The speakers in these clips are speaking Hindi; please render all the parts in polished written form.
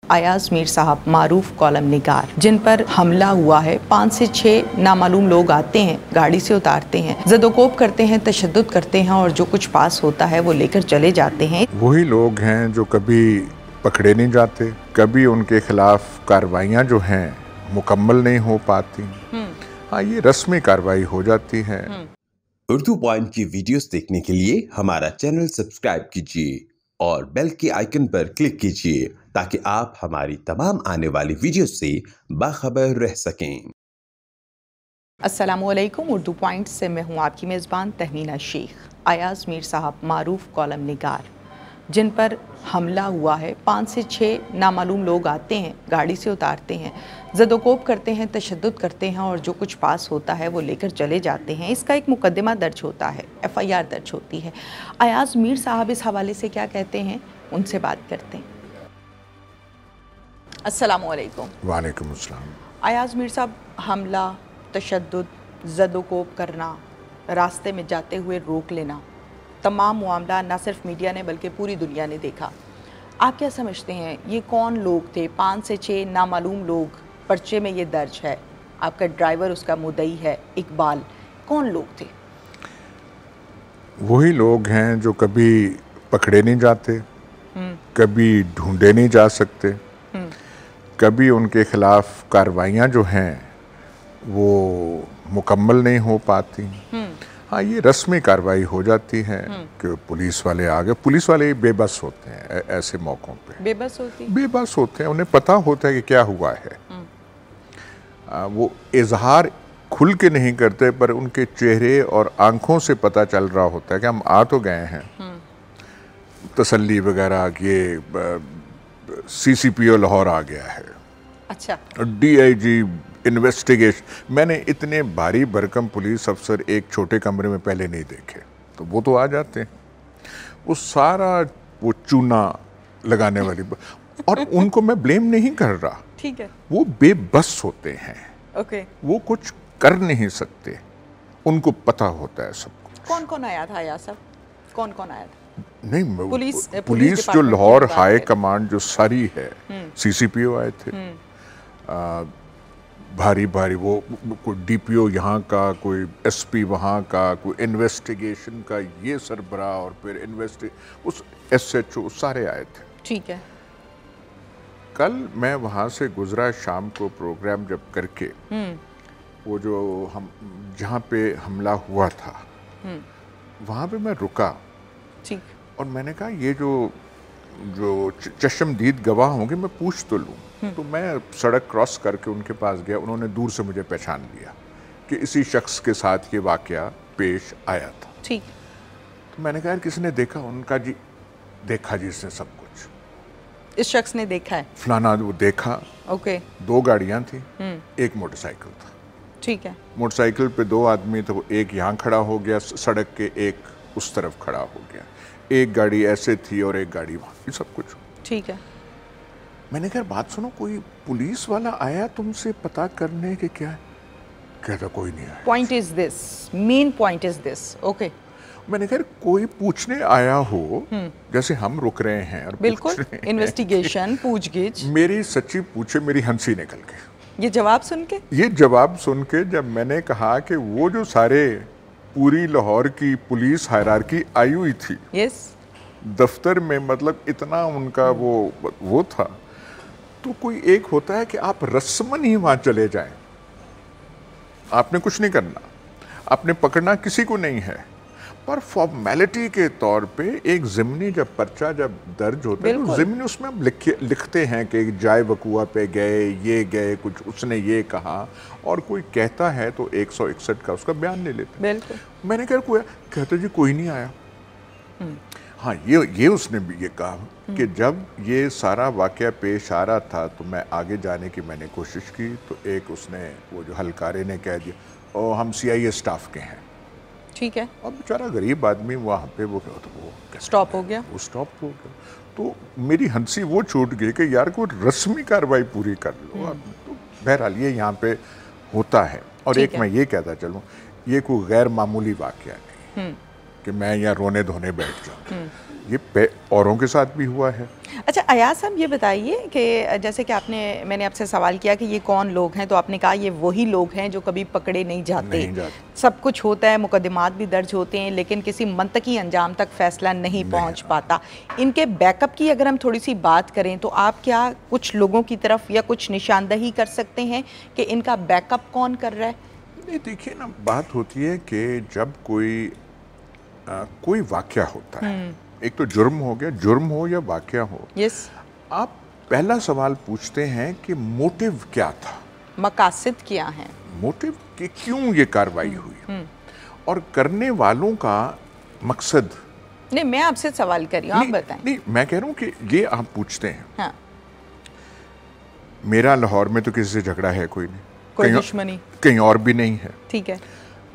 अयाज मीर साहब मारूफ कॉलम निगार, जिन पर हमला हुआ है। 5 से 6 नामालूम लोग आते हैं, गाड़ी से उतारते हैं, ज़दोकोब करते हैं, तशद्दुद करते हैं और जो कुछ पास होता है वो लेकर चले जाते हैं। वही लोग हैं जो कभी पकड़े नहीं जाते, कभी उनके खिलाफ कार्रवाइयाँ जो हैं मुकम्मल नहीं हो पाती। हाँ, ये रस्मी कार्रवाई हो जाती है। उर्दू पॉइंट की वीडियोस देखने के लिए हमारा चैनल सब्सक्राइब कीजिए और बेल के आइकन पर क्लिक कीजिए ताकि आप हमारी तमाम आने वाली वीडियोस से बाखबर रह सकें। अस्सलामुअलैकुम। उर्दू पॉइंट से मैं हूँ आपकी मेज़बान तहमीना शेख। अयाज मीर साहब मारूफ कॉलम निगार, जिन पर हमला हुआ है। 5 से 6 नामालूम लोग आते हैं, गाड़ी से उतारते हैं, ज़दोकोब करते हैं, तशद्दुद करते हैं और जो कुछ पास होता है वो लेकर चले जाते हैं। इसका एक मुकदमा दर्ज होता है, FIR दर्ज होती है। अयाज मीर साहब इस हवाले से क्या कहते हैं, उनसे बात करते हैं। अस्सलामुअलैकुम। वालेकुम अस्सलाम। अयाज मीर साहब, हमला, तशद्दुद, ज़दोकोब करना, रास्ते में जाते हुए रोक लेना, तमाम मामला न सिर्फ मीडिया ने बल्कि पूरी दुनिया ने देखा। आप क्या समझते हैं ये कौन लोग थे? 5 से 6 नामालूम लोग, पर्चे में ये दर्ज है, आपका ड्राइवर उसका मुद्दई है इकबाल, कौन लोग थे? वही लोग हैं जो कभी पकड़े नहीं जाते, कभी ढूंढे नहीं जा सकते, कभी उनके खिलाफ कार्रवाइयाँ जो हैं वो मुकम्मल नहीं हो पाती। हाँ, ये रस्मी कार्रवाई हो जाती है कि पुलिस वाले आ गए। पुलिस वाले बेबस होते हैं ऐसे मौक़ों पे, बेबस होते हैं, उन्हें पता होता है कि क्या हुआ है। वो इजहार खुल के नहीं करते पर उनके चेहरे और आंखों से पता चल रहा होता है कि हम आ तो गए हैं। तसल्ली वगैरह, ये CCPO लाहौर आ गया है, अच्छा, DIG इन्वेस्टिगेशन। मैंने इतने भारी भरकम पुलिस अफसर एक छोटे कमरे में पहले नहीं देखे, तो वो तो आ जाते हैं। वो सारा वो चूना लगाने वाली और उनको मैं ब्लेम नहीं कर रहा, ठीक है, वो बेबस होते हैं, ओके, वो कुछ कर नहीं सकते, उनको पता होता है सब कुछ। कौन कौन आया था यार सब? कौन कौन आया था? नहीं, पुलिस जो लाहौर हाई कमांड जो सारी है, CCPO आए थे, भारी भारी, वो कोई DPO यहाँ का, कोई SP वहाँ का, कोई इन्वेस्टिगेशन का ये सरबराह और फिर उस SHO सारे आए थे, ठीक है। कल मैं वहाँ से गुजरा शाम को प्रोग्राम जब करके, वो जो हम जहाँ पे हमला हुआ था वहाँ पे मैं रुका, ठीक, और मैंने कहा ये जो चश्मदीद गवाह होंगे मैं पूछ तो लूँ। तो मैं सड़क क्रॉस करके उनके पास गया, उन्होंने दूर से मुझे पहचान लिया कि इसी शख्स के साथ ये वाकया पेश आया था, ठीक। तो मैंने कहा यार किसने देखा? उनका जी देखा जी इसने सब कुछ, इस शख्स ने देखा है फलाना, वो देखा, ओके। 2 गाड़ियाँ थी, एक मोटरसाइकिल था, ठीक है। मोटरसाइकिल पे 2 आदमी थे, वो एक यहाँ खड़ा हो गया सड़क के, एक उस तरफ खड़ा हो गया, एक गाड़ी ऐसे थी और एक गाड़ी वहाँ, ये सब कुछ, ठीक है। मैंने कहा बात सुनो, कोई पुलिस वाला आया तुमसे पता करने के क्या है? कहता कोई नहीं आया। Point is this, main point is this, okay. मैंने कहा कोई पूछने आया हो, जैसे हम रुक रहे हैं और बिल्कुल इन्वेस्टिगेशन पूछगिछ, मेरी सच्ची पूछे, मेरी हंसी निकल गई ये जवाब सुन के। जब मैंने कहा कि वो जो सारे पूरी लाहौर की पुलिस हायरार्की आई हुई थी, यस, दफ्तर में, मतलब इतना उनका वो था, तो कोई एक होता है कि आप रस्मन ही वहां चले जाएं, आपने कुछ नहीं करना, आपने पकड़ना किसी को नहीं है, पर फॉर्मेलिटी के तौर पे एक ज़िमनी जब पर्चा जब दर्ज होता है तो ज़िमनी उसमें हम लिखते हैं कि जाए वकुआ पे गए, ये गए, कुछ उसने ये कहा, और कोई कहता है तो 161 का उसका बयान नहीं लेते। बिल्कुल। मैंने कहा कोई, कहते जी कोई नहीं आया। हाँ, ये उसने भी ये कहा कि जब ये सारा वाकया पेश आ रहा था तो मैं आगे जाने की मैंने कोशिश की, तो एक उसने, वो जो हलकारे ने कह दिया और हम CIA स्टाफ के हैं, ठीक है। अब बेचारा गरीब आदमी वहाँ पे वो स्टॉप हो गया, तो मेरी हंसी वो छूट गई कि यार कोई रस्मी कार्रवाई पूरी कर लो। तो बहरहाल ये यहाँ पे होता है। और एक मैं ये कहता चलूँ, ये कोई गैर मामूली वाकया नहीं कि मैं यहाँ रोने धोने बैठ जाऊँ। ये औरों के साथ भी हुआ है। अच्छा अयाज साहब, ये बताइए कि जैसे कि मैंने आपसे सवाल किया कि ये कौन लोग हैं, तो आपने कहा ये वही लोग हैं जो कभी पकड़े नहीं जाते। सब कुछ होता है, मुकदमात भी दर्ज होते हैं, लेकिन किसी मंतकी अंजाम तक फैसला नहीं पहुंच पाता। इनके बैकअप की अगर हम थोड़ी सी बात करें तो आप क्या कुछ लोगों की तरफ या कुछ निशानदही कर सकते हैं कि इनका बैकअप कौन कर रहा है? नहीं, देखिए ना, बात होती है कि जब कोई वाकया होता है, एक तो जुर्म हो गया, जुर्म हो या वाकया हो, आप पहला सवाल पूछते हैं कि मोटिव क्या था, मकासद क्या हैं, मोटिव कि क्यों ये कार्रवाई हुई और करने वालों का मकसद। नहीं, मैं आपसे सवाल कर रही हूँ, आप बताएं। नहीं, मैं कह रहा हूँ कि ये आप पूछते हैं। हाँ। मेरा लाहौर में तो किसी से झगड़ा है कोई नहीं, कोई दुश्मनी कहीं और भी नहीं है। ठीक है।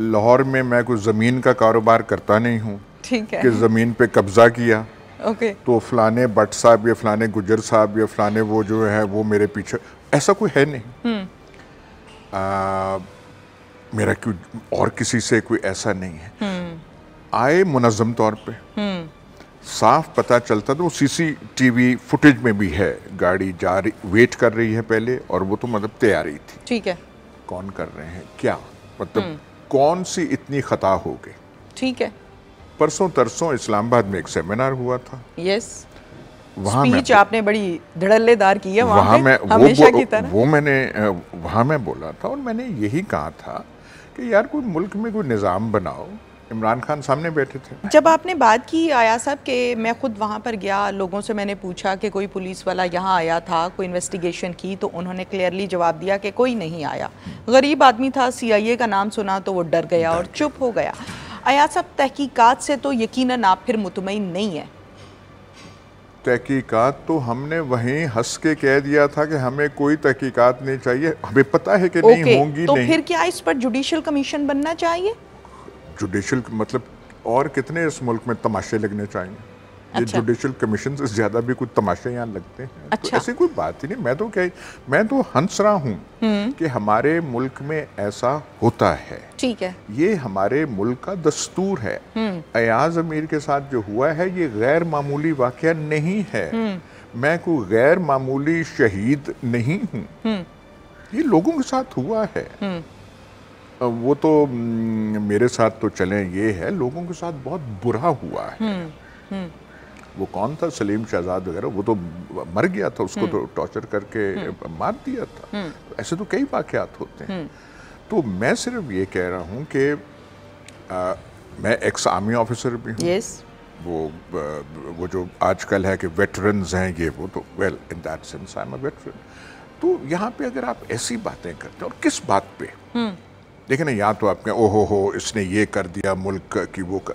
लाहौर में मैं कोई ज़मीन का कारोबार करता नहीं हूँ। ठीक है। कि ज़मीन पे कब्जा किया, ओके, तो फलाने भट्ट साहब या फलाने गुजर साहब या फलाने वो जो है वो मेरे पीछे, ऐसा कोई है नहीं। मेरा क्यों और किसी से कोई ऐसा नहीं है। आए मुनज़्ज़म तौर पे, साफ पता चलता, तो सीसीटीवी फुटेज में भी है, गाड़ी जा रही, वेट कर रही है पहले, और वो तो मतलब तैयारी थी। ठीक है। कौन कर रहे हैं क्या, मतलब कौन सी इतनी खता हो गई। ठीक है। परसों तरसों इस्लामाबाद में एक सेमिनार हुआ था। यस। वहाँ स्पीच आपने बड़ी धड़ल्लेदार की है वहाँ मैं हमेशा की तरह। वो मैंने वहाँ मैं बोला था, और मैंने यही कहा था कि यार कोई मुल्क में कोई निज़ाम बनाओ। इमरान खान सामने बैठे थे। जब आपने बात की आया साहब कि मैं खुद वहाँ पर गया, लोगों से मैंने पूछा कि कोई पुलिस वाला यहाँ आया था, कोई इन्वेस्टिगेशन की, तो उन्होंने क्लियरली जवाब दिया कि कोई नहीं आया। गरीब आदमी था, CIA का नाम सुना तो वो डर गया और चुप हो गया। आया साहब, तहकीकात से तो यकीनन आप फिर मुतमईन नहीं है। तहकीकात तो हमने वहीं हंस के कह दिया था कि हमें कोई तहकीकात नहीं चाहिए, हमें पता है कि नहीं होंगी। तो नहीं। फिर क्या इस पर जुडिशल कमीशन बनना चाहिए? जुडिशल मतलब और कितने इस मुल्क में तमाशे लगने चाहिए? अच्छा। ये जुडिशल कमीशन से ज्यादा भी कुछ तमाशे यहाँ लगते हैं। अच्छा। तो ऐसी कोई बात ही नहीं। मैं तो हंस रहा हूँ कि हमारे मुल्क में ऐसा होता है। ठीक है। ये हमारे मुल्क का दस्तूर है। अयाज अमीर के साथ जो हुआ है ये गैर मामूली वाकया नहीं है। मैं कोई गैर मामूली शहीद नहीं हूँ। ये लोगों के साथ हुआ है। वो तो मेरे साथ तो चले, ये है लोगों के साथ बहुत बुरा हुआ है। वो कौन था, सलीम शहजाद वगैरह, वो तो मर गया था, उसको तो टॉर्चर करके मार दिया था। ऐसे तो कई वाकयात होते हैं। तो मैं सिर्फ ये कह रहा हूँ कि मैं एक्स आर्मी ऑफिसर भी हूँ। वो जो आजकल है कि वेटरन्स हैं ये वो, तो well in that sense I am a veteran. तो यहाँ पे अगर आप ऐसी बातें करते हैं, और किस बात पे, देखिए ना, यहाँ तो आपके ओहो हो इसने ये कर दिया मुल्क की वो कर,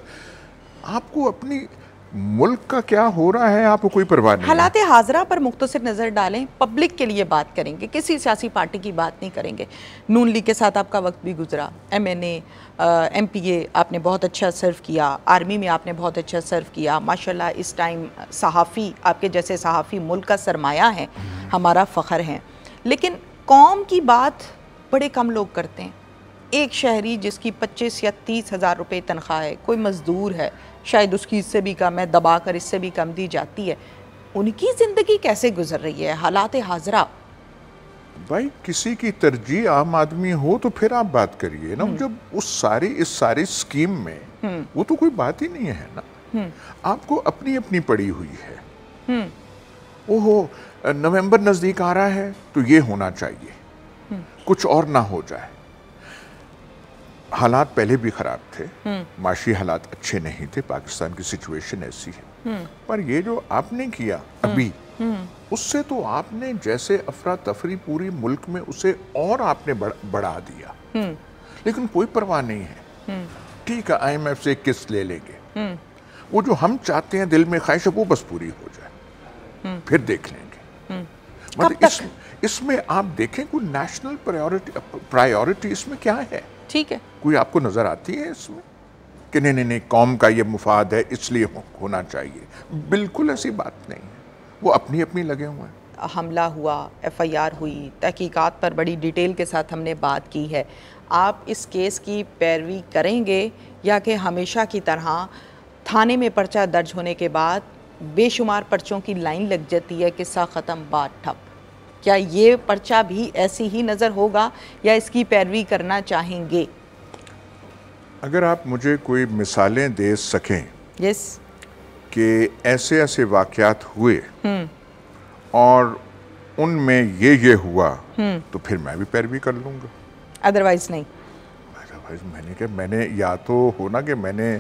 आपको अपनी मुल्क का क्या हो रहा है आपको कोई परवाह नहीं। हालात हाजरा पर मुख्तसर नज़र डालें, पब्लिक के लिए बात करेंगे, किसी सियासी पार्टी की बात नहीं करेंगे। नून लीग के साथ आपका वक्त भी गुजरा, MNA MPA आपने बहुत अच्छा सर्व किया, आर्मी में आपने बहुत अच्छा सर्व किया माशाल्लाह। इस टाइम सहाफ़ी, आपके जैसे सहाफ़ी मुल्क का सरमाया है, हमारा फ़ख्र है। लेकिन कौम की बात बड़े कम लोग करते हैं। एक शहरी जिसकी 25 या 30 हज़ार रुपये तनख्वाह है, कोई मज़दूर है, शायद उसकी इससे भी कम है, दबा कर इससे भी कम दी जाती है, उनकी ज़िंदगी कैसे गुजर रही है? हालात हाजरा। भाई किसी की तरजीह आम आदमी हो तो फिर आप बात करिए ना। जब इस सारी स्कीम में वो तो कोई बात ही नहीं है ना। आपको अपनी अपनी पड़ी हुई है। ओहो नवंबर नज़दीक आ रहा है तो ये होना चाहिए, कुछ और ना हो जाए। हालात पहले भी ख़राब थे, माशी हालात अच्छे नहीं थे, पाकिस्तान की सिचुएशन ऐसी है। पर ये जो आपने किया अभी, उससे तो आपने जैसे अफरा तफरी पूरी मुल्क में उसे और आपने बढ़ा दिया। लेकिन कोई परवाह नहीं है। ठीक है, IMF से किस्त ले लेंगे, वो जो हम चाहते हैं दिल में ख्वाहिश है वो बस पूरी हो जाए, फिर देख लेंगे। मतलब इसमें आप देखें कोई नेशनल प्रायोरिटी इसमें क्या है? ठीक है, कोई आपको नजर आती है इसमें कि नहीं नहीं नहीं कौम का ये मुफाद है इसलिए होना चाहिए? बिल्कुल ऐसी बात नहीं है। वो अपनी अपनी लगे हुए हैं। हमला हुआ, FIR हुई, तहकीकात पर बड़ी डिटेल के साथ हमने बात की है। आप इस केस की पैरवी करेंगे या कि हमेशा की तरह थाने में पर्चा दर्ज होने के बाद बेशुमार पर्चों की लाइन लग जाती है, किस्सा ख़त्म, बात ठप। क्या ये पर्चा भी ऐसी ही नज़र होगा या इसकी पैरवी करना चाहेंगे? अगर आप मुझे कोई मिसालें दे सकें यस कि ऐसे ऐसे वाक़यात हुए और उनमें ये हुआ, तो फिर मैं भी पैरवी कर लूँगा। अदरवाइज नहीं। अदरवाइज मैंने या तो हो ना कि मैंने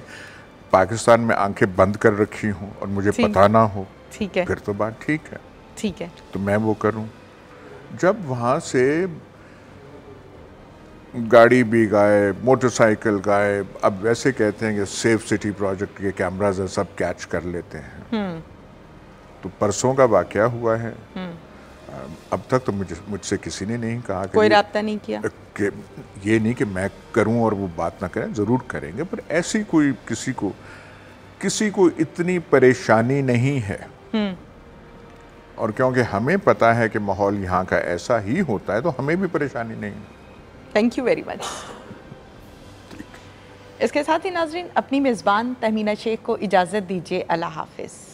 पाकिस्तान में आंखें बंद कर रखी हों और मुझे पता ना हो, ठीक है, फिर तो बात ठीक है, ठीक है, तो मैं वो करूं। जब वहाँ से गाड़ी भी गायब, मोटरसाइकिल गायब, अब वैसे कहते हैं कि सेफ सिटी प्रोजेक्ट के कैमराज सब कैच कर लेते हैं, तो परसों का वाकया हुआ है। अब तक तो मुझसे किसी ने नहीं कहा कि कोई राब्ता नहीं किया कि ये नहीं कि मैं करूं और वो बात ना करें, ज़रूर करेंगे, पर ऐसी कोई किसी को इतनी परेशानी नहीं है। और क्योंकि हमें पता है कि माहौल यहाँ का ऐसा ही होता है, तो हमें भी परेशानी नहीं है। Thank you very much. इसके साथ ही नाजरीन, अपनी मेज़बान तहमीना शेख को इजाज़त दीजिए। अल्लाह हाफिज़।